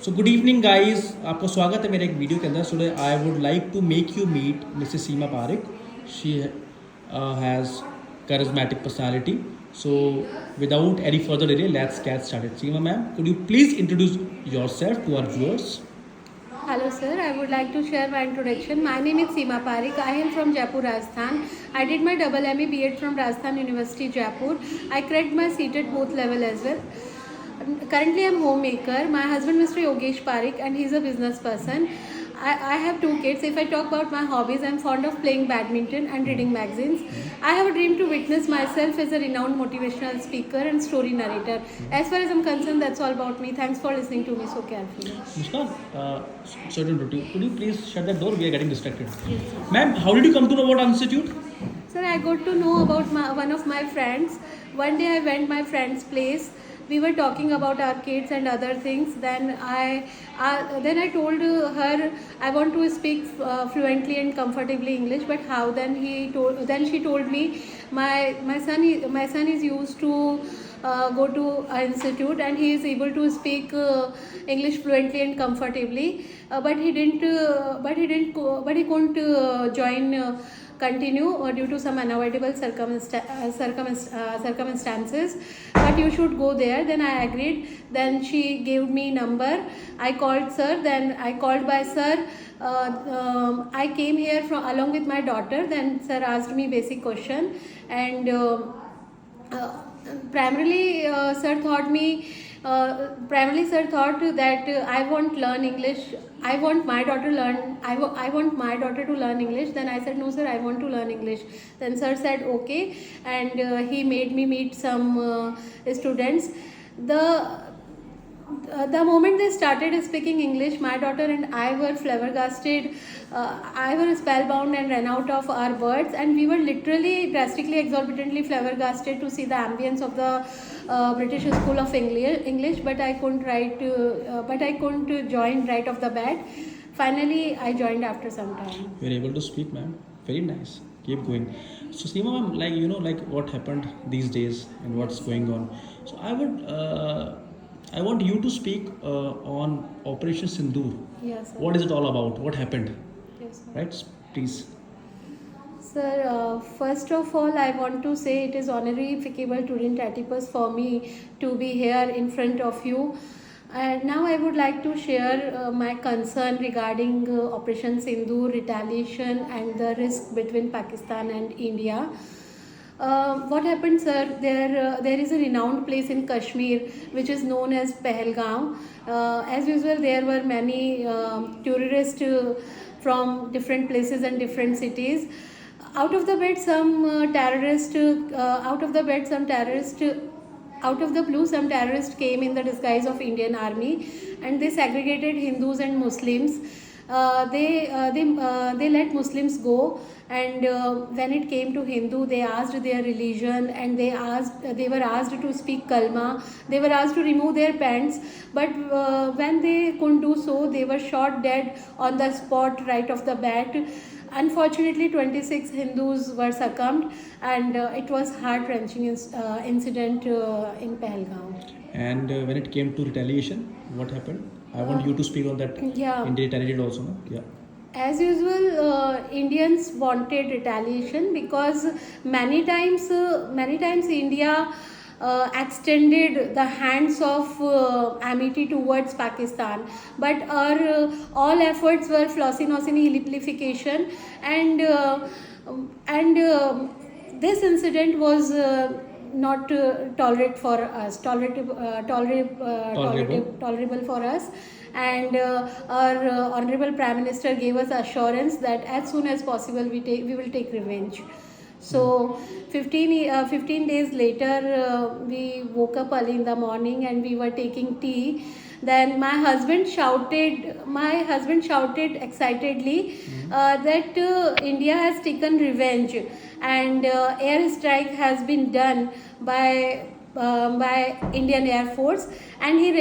So good evening guys, आपका स्वागत है मेरे एक वीडियो के अंदर. Today I would like to make you meet Mrs Seema Pareek. She has charismatic personality. So without any further delay, let's get started. Seema ma'am, could you please introduce yourself to our viewers? Hello sir, I would like to share my introduction. My name is Seema Parik. I am from Jaipur, Rajasthan. I did my double ME B.Ed from Rajasthan University, Jaipur. I cracked my seat at both level as well. Currently I am homemaker. My husband Mr. Yogesh Parik and he is a business person. I have two kids. If I talk about my hobbies, I am fond of playing badminton and reading magazines. I have a dream to witness myself as a renowned motivational speaker and story narrator. As far as I'm concerned, that's all about me. Thanks for listening to me so carefully. Muskan, sorry to interrupt you. Could you please shut that door? We are getting distracted. Ma'am, how did you come to know about Institute? Sir, I got to know about one of my friends. One day I went my friend's place. We were talking about our kids and other things. Then I told her I want to speak fluently and comfortably English. But how? Then she told me my son is used to go to an institute and he is able to speak English fluently and comfortably. But he couldn't join. Continue due to some unavoidable circumstances, but you should go there. Then I agreed. Then she gave me number. I called sir. Then I called by sir. I came here along with my daughter. Then sir asked me basic question, and primarily sir thought that I won't learn English. I want my daughter to learn English. Then I said no sir, I want to learn English. Then sir said okay, and he made me meet some students. The moment they started speaking English, my daughter and I were flabbergasted. I was spellbound and ran out of our words, and we were literally, drastically, exorbitantly flabbergasted to see the ambience of the British School of English. But I couldn't join right off the bat. Finally, I joined after some time. You are able to speak, ma'am. Very nice. Keep going. So Seema ma'am, like what happened these days and what's going on. So I want you to speak on Operation Sindoor. Yes, sir. What is it all about? What happened? Yes, sir. Right? Please. Sir, first of all, I want to say it is honorificable to Atipus for me to be here in front of you. And now I would like to share my concern regarding Operation Sindoor, retaliation and the risk between Pakistan and India. What happened, sir? There is a renowned place in Kashmir which is known as Pahalgam. As usual, there were many tourists from different places and different cities. Out of the blue, some terrorists came in the disguise of Indian army, and they segregated Hindus and Muslims. They let Muslims go, and when it came to Hindu, they asked their religion, and they were asked to speak kalma. They were asked to remove their pants, but when they couldn't do so, they were shot dead on the spot right off the bat. Unfortunately, 26 Hindus were succumbed, and it was heart-wrenching incident in Pahalgam. And when it came to retaliation, what happened? I want you to speak on that. Yeah. In retaliated also, no? Yeah. As usual, Indians wanted retaliation because many times India extended the hands of amity towards Pakistan, but our all efforts were flossy-nossy-nihilification, and this incident was not tolerable for us. And our honorable Prime Minister gave us assurance that as soon as possible we will take revenge. So 15 days later, we woke up early in the morning and we were taking tea. Then my husband shouted excitedly that India has taken revenge, and air strike has been done by Indian Air Force, and he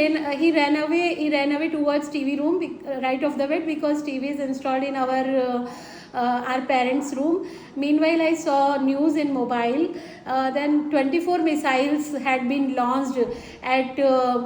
ran away towards TV room right off the bat, because TV is installed in our our parents' room. Meanwhile, I saw news in mobile. Then 24 missiles had been launched at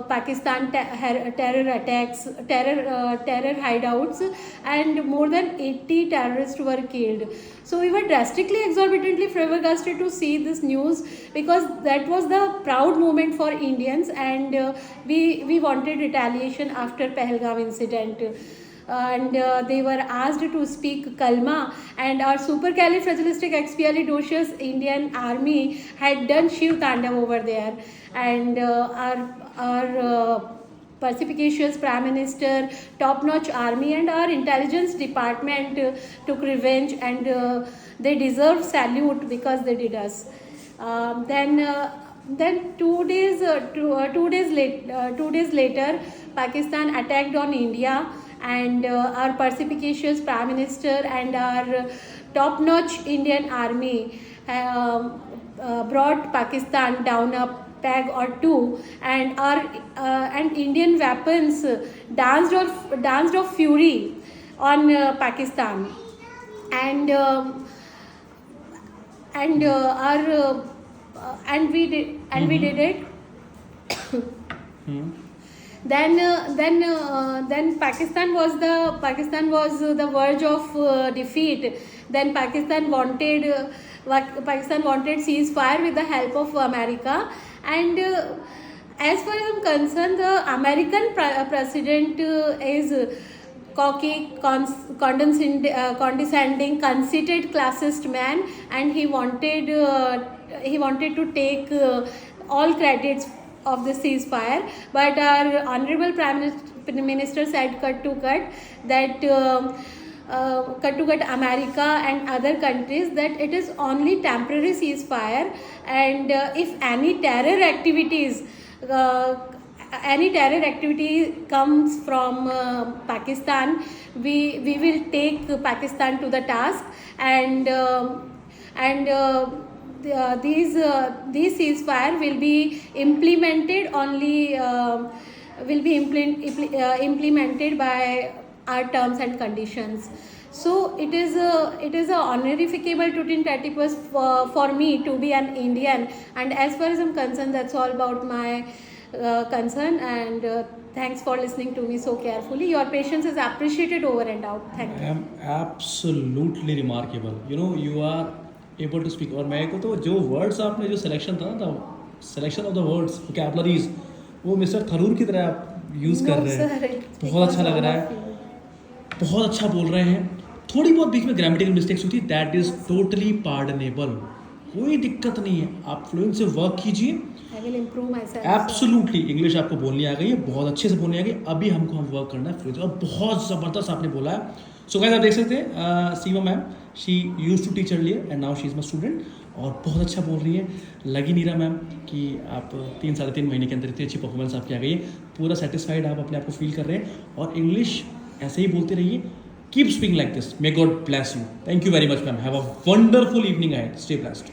Pakistan terror attacks, terror hideouts, and more than 80 terrorists were killed. So we were drastically, exorbitantly flabbergasted to see this news, because that was the proud moment for Indians, and we wanted retaliation after Pahalgam incident. And they were asked to speak Kalma, and our supercalifragilisticexpialidocious Indian army had done Shiv Tandav over there, and our perspicacious Prime Minister, top-notch army, and our intelligence department took revenge, and they deserve salute because they did us. Then 2 days later, Pakistan attacked on India, and our perspicacious Prime Minister and our top-notch Indian army brought Pakistan down a peg or two, and our and Indian weapons danced of fury on Pakistan, and we did it. Then Pakistan was the verge of defeat. Then Pakistan wanted ceasefire with the help of America, and as far as I'm concerned, the American president is cocky, condescending, conceited, classist man, and he wanted to take all credits of the ceasefire. But our honorable Prime Minister said cut to cut America and other countries that it is only temporary ceasefire, and if any terror activity comes from Pakistan, we will take Pakistan to the task, and these ceasefire will be implemented implemented by our terms and conditions. So it is a honorificable tutin tatipus for me to be an Indian, and as far as I'm concerned, that's all about my concern, and thanks for listening to me so carefully. Your patience is appreciated over and out. Thank you. I am absolutely remarkable. You are able to speak. और मेरे को तो जो words आपने जो selection था ना, selection of the words vocabularies, वो मिस्टर थरूर की तरह आप यूज़ कर रहे हैं. बहुत अच्छा लग रहा है, बहुत अच्छा बोल रहे हैं. थोड़ी बहुत बीच में ग्रामेटिकल मिस्टेक्स होती है, दैट इज़ टोटली पार्डनेबल, कोई दिक्कत नहीं है. आप फ्लुएंट से वर्क कीजिए. I will improve myself. Absolutely. English आपको बोलनी आ गई है, बहुत अच्छे से बोलनी आ गई. अभी हम वर्क करना है फ्लुएंट, और बहुत ज़बरदस्त आपने बोला है. सो गाइस, आप देख सकते हैं Seema ma'am, she used to teach earlier and now she is my student, और बहुत अच्छा बोल रही है. लग ही नहीं रहा मैम कि आप 3-3.5 महीने के अंदर इतनी अच्छी परफॉर्मेंस आपकी आ गई है. पूरा सेटिस्फाइड आप अपने आप को फील कर रहे हैं, और इंग्लिश ऐसे ही बोलते रहिए. Keep speaking like this. May God bless you. Thank you very much ma'am. Have a wonderful evening ahead. Stay blessed.